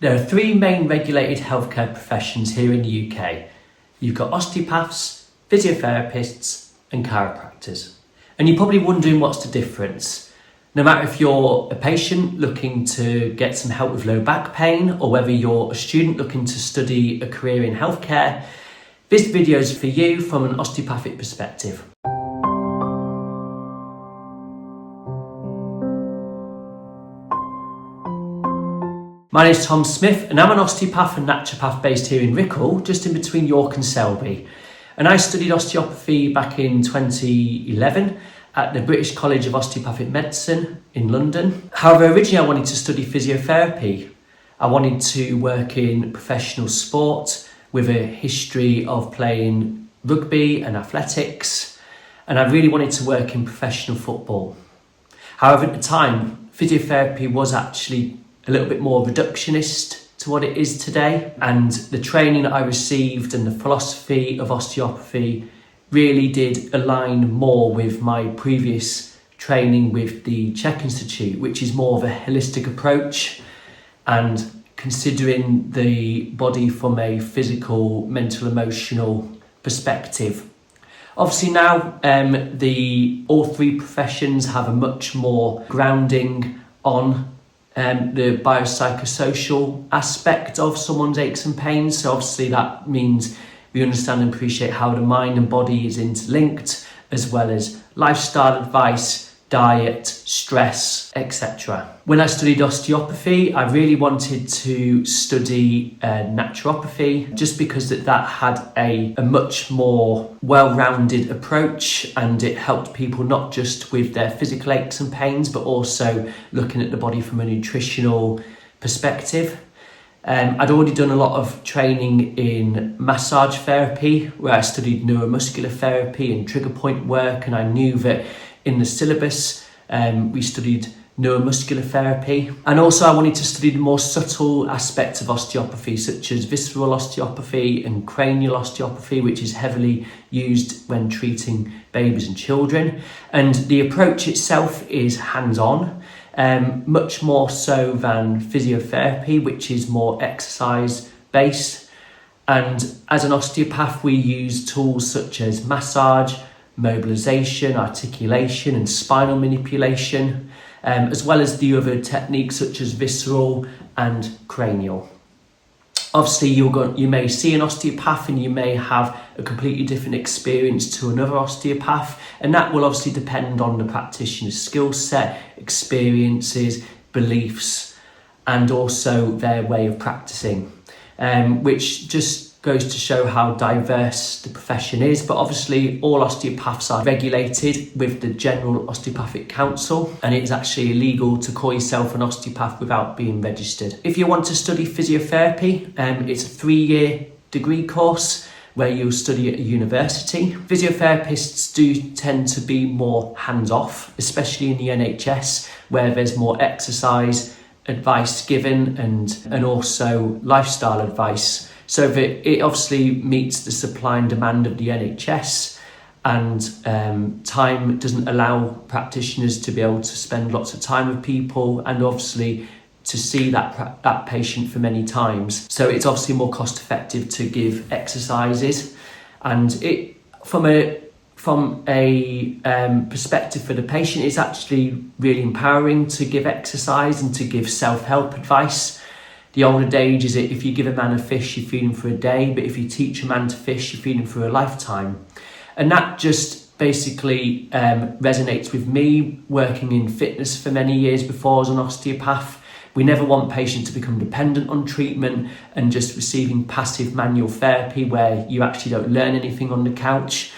There are three main regulated healthcare professions here in the UK. You've got osteopaths, physiotherapists and chiropractors. And you're probably wondering what's the difference. No matter if you're a patient looking to get some help with low back pain or whether you're a student looking to study a career in healthcare, this video is for you from an osteopathic perspective. My name is Tom Smith and I'm an osteopath and naturopath based here in Rickle, just in between York and Selby. And I studied osteopathy back in 2011 at the British College of Osteopathic Medicine in London. However, originally I wanted to study physiotherapy. I wanted to work in professional sport with a history of playing rugby and athletics, and I really wanted to work in professional football. However, at the time, physiotherapy was actually a little bit more reductionist to what it is today, and the training that I received and the philosophy of osteopathy really did align more with my previous training with the Czech Institute, which is more of a holistic approach and considering the body from a physical, mental, emotional perspective. Obviously now all three professions have a much more grounding on the biopsychosocial aspect of someone's aches and pains. So obviously that means we understand and appreciate how the mind and body is interlinked, as well as lifestyle advice, diet, stress, etc. When I studied osteopathy, I really wanted to study naturopathy just because that had a much more well-rounded approach, and it helped people not just with their physical aches and pains, but also looking at the body from a nutritional perspective. I'd already done a lot of training in massage therapy, where I studied neuromuscular therapy and trigger point work, and I knew that in the syllabus we studied neuromuscular therapy. And also I wanted to study the more subtle aspects of osteopathy, such as visceral osteopathy and cranial osteopathy, which is heavily used when treating babies and children. And the approach itself is hands-on, much more so than physiotherapy, which is more exercise based. And as an osteopath, we use tools such as massage, mobilization, articulation and spinal manipulation, as well as the other techniques such as visceral and cranial. Obviously you may see an osteopath and you may have a completely different experience to another osteopath, and that will obviously depend on the practitioner's skill set, experiences, beliefs, and also their way of practicing, which just goes to show how diverse the profession is. But obviously all osteopaths are regulated with the General Osteopathic Council, and it is actually illegal to call yourself an osteopath without being registered. If you want to study physiotherapy, it's a 3-year degree course where you'll study at a university. Physiotherapists do tend to be more hands-off, especially in the NHS, where there's more exercise advice given and also lifestyle advice. So that it obviously meets the supply and demand of the NHS, and time doesn't allow practitioners to be able to spend lots of time with people and obviously to see that patient for many times. So it's obviously more cost effective to give exercises, and it from a perspective for the patient, it's actually really empowering to give exercise and to give self-help advice. The old adage is that if you give a man a fish, you feed him for a day, but if you teach a man to fish, you feed him for a lifetime. And that just basically resonates with me, working in fitness for many years before as an osteopath. We never want patients to become dependent on treatment and just receiving passive manual therapy where you actually don't learn anything on the couch.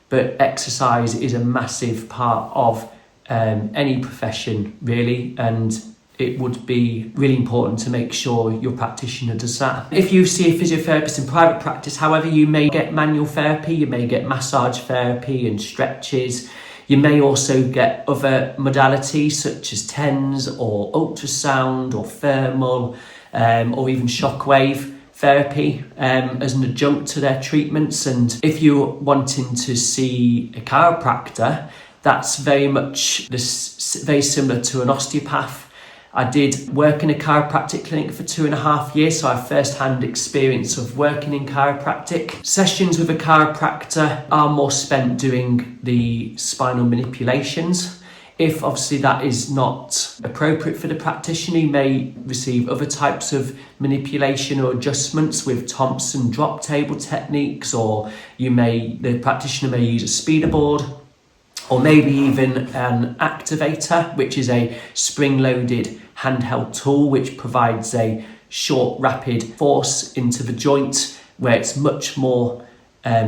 But exercise is a massive part of any profession, really, and it would be really important to make sure your practitioner does that. If you see a physiotherapist in private practice, however, you may get manual therapy, you may get massage therapy and stretches. You may also get other modalities such as TENS or ultrasound or thermal or even shockwave therapy as an adjunct to their treatments. And if you're wanting to see a chiropractor, that's very much very similar to an osteopath. I did work in a chiropractic clinic for 2.5 years, so I have first-hand experience of working in chiropractic. Sessions with a chiropractor are more spent doing the spinal manipulations. If obviously that is not appropriate for the practitioner, you may receive other types of manipulation or adjustments with Thompson drop table techniques, or the practitioner may use a speeder board, or maybe even an activator, which is a spring-loaded handheld tool which provides a short, rapid force into the joint, where it's much more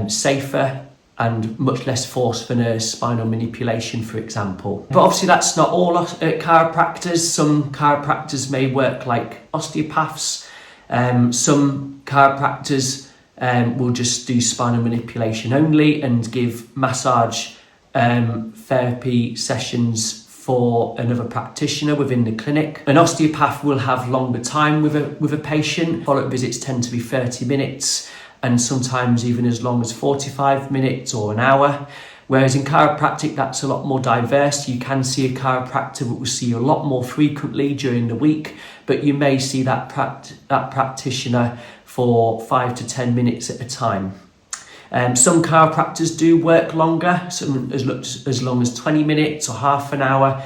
safer and much less force than a spinal manipulation, for example. But obviously that's not all chiropractors. Some chiropractors may work like osteopaths. Some chiropractors will just do spinal manipulation only and give massage therapy sessions for another practitioner within the clinic. An osteopath will have longer time with a patient. Follow-up visits tend to be 30 minutes and sometimes even as long as 45 minutes or an hour. Whereas in chiropractic, that's a lot more diverse. You can see a chiropractor that will see you a lot more frequently during the week, but you may see that practitioner for 5 to 10 minutes at a time. Some chiropractors do work longer, some as long as 20 minutes or half an hour.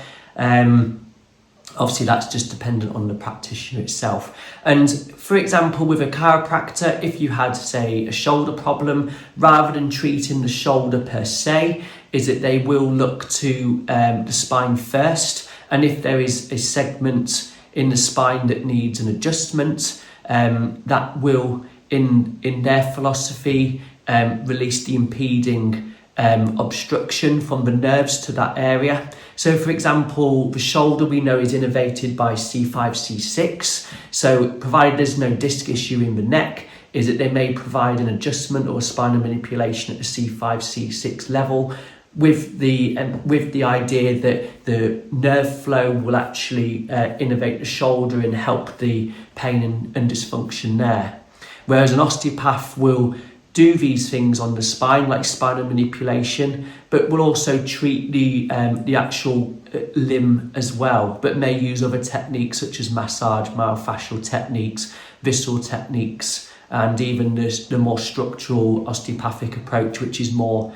Obviously that's just dependent on the practitioner itself. And for example, with a chiropractor, if you had, say, a shoulder problem, rather than treating the shoulder per se, is that they will look to the spine first. And if there is a segment in the spine that needs an adjustment, that will, in their philosophy, release the impeding obstruction from the nerves to that area. So for example, the shoulder we know is innervated by C5, C6. So provided there's no disc issue in the neck, is that they may provide an adjustment or a spinal manipulation at the C5, C6 level, with the idea that the nerve flow will actually innervate the shoulder and help the pain and dysfunction there. Whereas an osteopath will do these things on the spine, like spinal manipulation, but will also treat the actual limb as well, but may use other techniques such as massage, myofascial techniques, visceral techniques, and even the more structural osteopathic approach, which is more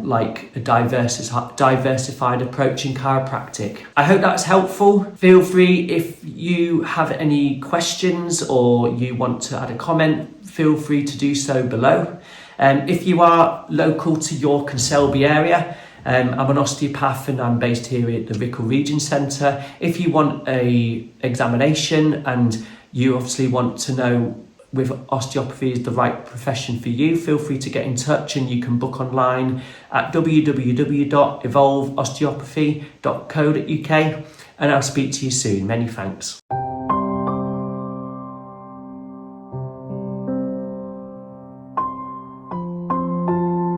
like a diversified approach in chiropractic. I hope that's helpful. Feel free, if you have any questions or you want to add a comment, feel free to do so below. If you are local to York and Selby area, I'm an osteopath and I'm based here at the Rickle Region Centre. If you want a examination and you obviously want to know if osteopathy is the right profession for you, feel free to get in touch, and you can book online at www.evolveosteopathy.co.uk, and I'll speak to you soon. Many thanks.